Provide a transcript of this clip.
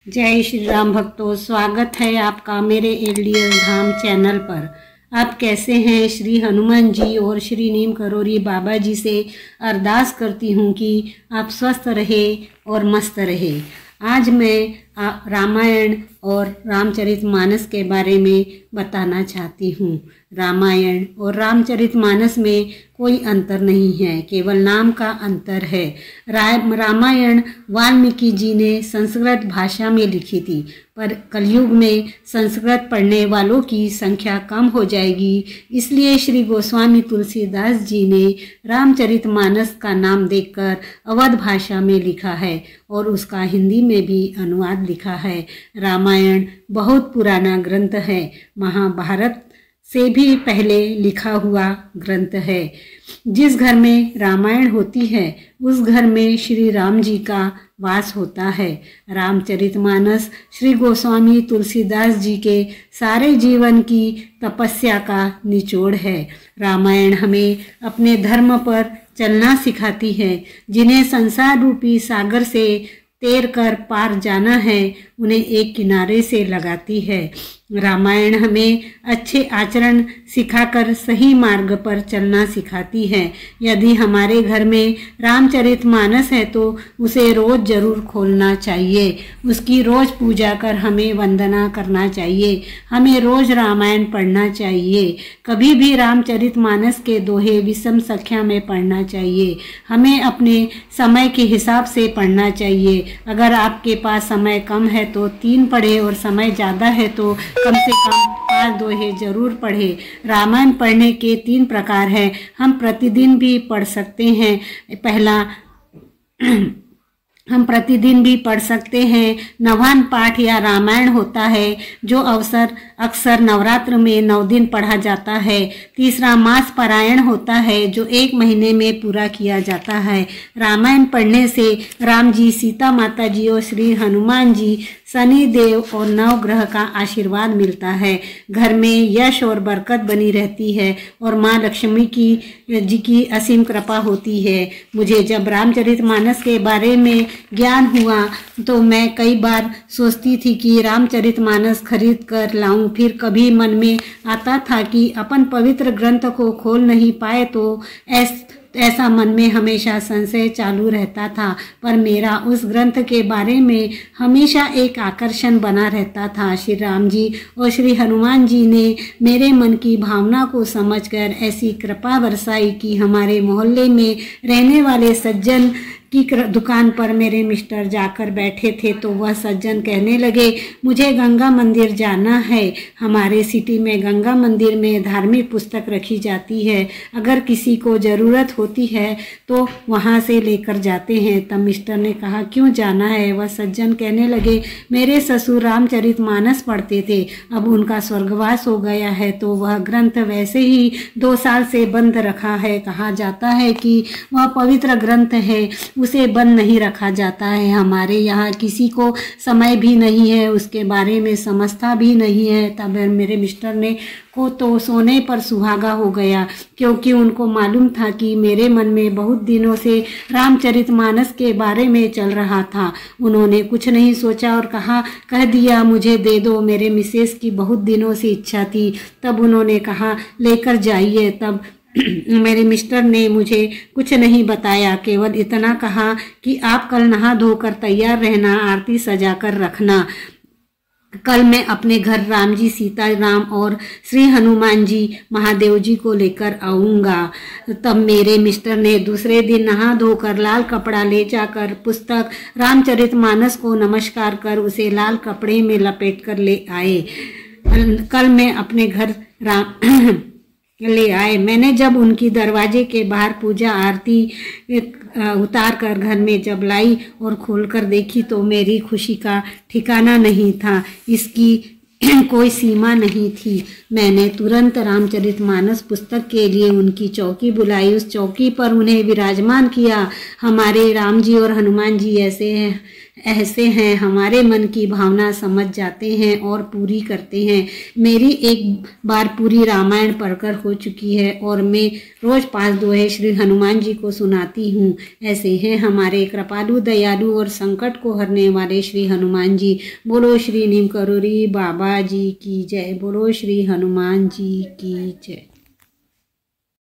जय श्री राम भक्तों, स्वागत है आपका मेरे एलडीएस धाम चैनल पर। आप कैसे हैं? श्री हनुमान जी और श्री नीम करोरी बाबा जी से अरदास करती हूँ कि आप स्वस्थ रहे और मस्त रहे। आज मैं रामायण और रामचरितमानस के बारे में बताना चाहती हूँ। रामायण और रामचरितमानस में कोई अंतर नहीं है, केवल नाम का अंतर है। रामायण वाल्मीकि जी ने संस्कृत भाषा में लिखी थी, पर कलयुग में संस्कृत पढ़ने वालों की संख्या कम हो जाएगी, इसलिए श्री गोस्वामी तुलसीदास जी ने रामचरितमानस का नाम देकर अवध भाषा में लिखा है और उसका हिंदी में भी अनुवाद लिखा है। रामायण बहुत पुराना ग्रंथ है, महाभारत से भी पहले लिखा हुआ ग्रंथ है। जिस घर में रामायण होती है उस घर में श्री राम जी का वास होता है। रामचरितमानस श्री गोस्वामी तुलसीदास जी के सारे जीवन की तपस्या का निचोड़ है। रामायण हमें अपने धर्म पर चलना सिखाती है। जिन्हें संसार रूपी सागर से तैर कर पार जाना है उन्हें एक किनारे से लगाती है। रामायण हमें अच्छे आचरण सिखाकर सही मार्ग पर चलना सिखाती है। यदि हमारे घर में रामचरितमानस है तो उसे रोज जरूर खोलना चाहिए। उसकी रोज पूजा कर हमें वंदना करना चाहिए। हमें रोज रामायण पढ़ना चाहिए। कभी भी रामचरितमानस के दोहे विषम संख्या में पढ़ना चाहिए। हमें अपने समय के हिसाब से पढ़ना चाहिए। अगर आपके पास समय कम है तो 3 पढ़े और समय ज़्यादा है तो कम से कम 5 दोहे जरूर पढ़े। रामायण पढ़ने के 3 प्रकार हैं। हम प्रतिदिन भी पढ़ सकते हैं। पहला, हम प्रतिदिन भी पढ़ सकते हैं। नवान पाठ या रामायण होता है जो अक्सर नवरात्र में 9 दिन पढ़ा जाता है। तीसरा, मास पारायण होता है जो 1 महीने में पूरा किया जाता है। रामायण पढ़ने से राम जी, सीता माता जी और श्री हनुमान जी, शनि देव और नवग्रह का आशीर्वाद मिलता है। घर में यश और बरकत बनी रहती है और माँ लक्ष्मी जी की असीम कृपा होती है। मुझे जब रामचरितमानस के बारे में ज्ञान हुआ तो मैं कई बार सोचती थी कि रामचरितमानस खरीद कर लाऊं। फिर कभी मन में आता था कि अपन पवित्र ग्रंथ को खोल नहीं पाए तो ऐसा मन में हमेशा संशय चालू रहता था। पर मेरा उस ग्रंथ के बारे में हमेशा एक आकर्षण बना रहता था। श्री राम जी और श्री हनुमान जी ने मेरे मन की भावना को समझकर ऐसी कृपा बरसाई कि हमारे मोहल्ले में रहने वाले सज्जन की दुकान पर मेरे मिस्टर जाकर बैठे थे तो वह सज्जन कहने लगे, मुझे गंगा मंदिर जाना है। हमारे सिटी में गंगा मंदिर में धार्मिक पुस्तक रखी जाती है। अगर किसी को ज़रूरत होती है तो वहाँ से लेकर जाते हैं। तब मिस्टर ने कहा, क्यों जाना है? वह सज्जन कहने लगे, मेरे ससुर रामचरितमानस पढ़ते थे, अब उनका स्वर्गवास हो गया है तो वह ग्रंथ वैसे ही 2 साल से बंद रखा है। कहा जाता है कि वह पवित्र ग्रंथ है, उसे बंद नहीं रखा जाता है। हमारे यहाँ किसी को समय भी नहीं है, उसके बारे में समझता भी नहीं है। तब मेरे मिस्टर ने को तो सोने पर सुहागा हो गया, क्योंकि उनको मालूम था कि मेरे मन में बहुत दिनों से रामचरितमानस के बारे में चल रहा था। उन्होंने कुछ नहीं सोचा और कह दिया, मुझे दे दो। मेरे मिसेस की बहुत दिनों से इच्छा थी। तब उन्होंने कहा, लेकर जाइए। तब मेरे मिस्टर ने मुझे कुछ नहीं बताया, केवल इतना कहा कि आप कल नहा धोकर तैयार रहना, आरती सजा कर रखना। कल मैं अपने घर राम जी, सीता राम और श्री हनुमान जी, महादेव जी को लेकर आऊँगा। तब मेरे मिस्टर ने दूसरे दिन नहा धोकर लाल कपड़ा ले जाकर पुस्तक रामचरितमानस को नमस्कार कर उसे लाल कपड़े में लपेट कर ले आए। कल मैं अपने घर ले आए। मैंने जब उनकी दरवाजे के बाहर पूजा आरती उतार कर घर में जब लाई और खोलकर देखी तो मेरी खुशी का ठिकाना नहीं था। इसकी कोई सीमा नहीं थी। मैंने तुरंत रामचरितमानस पुस्तक के लिए उनकी चौकी बुलाई। उस चौकी पर उन्हें विराजमान किया। हमारे राम जी और हनुमान जी ऐसे ऐसे हैं, हमारे मन की भावना समझ जाते हैं और पूरी करते हैं। मेरी एक बार पूरी रामायण पढ़कर हो चुकी है और मैं रोज 5 दोहे श्री हनुमान जी को सुनाती हूँ। ऐसे हैं हमारे कृपालु, दयालु और संकट को हरने वाले श्री हनुमान जी। बोलो श्री नीम करोरी बाबा जी की जय। बोलो श्री हनुमान जी की जय।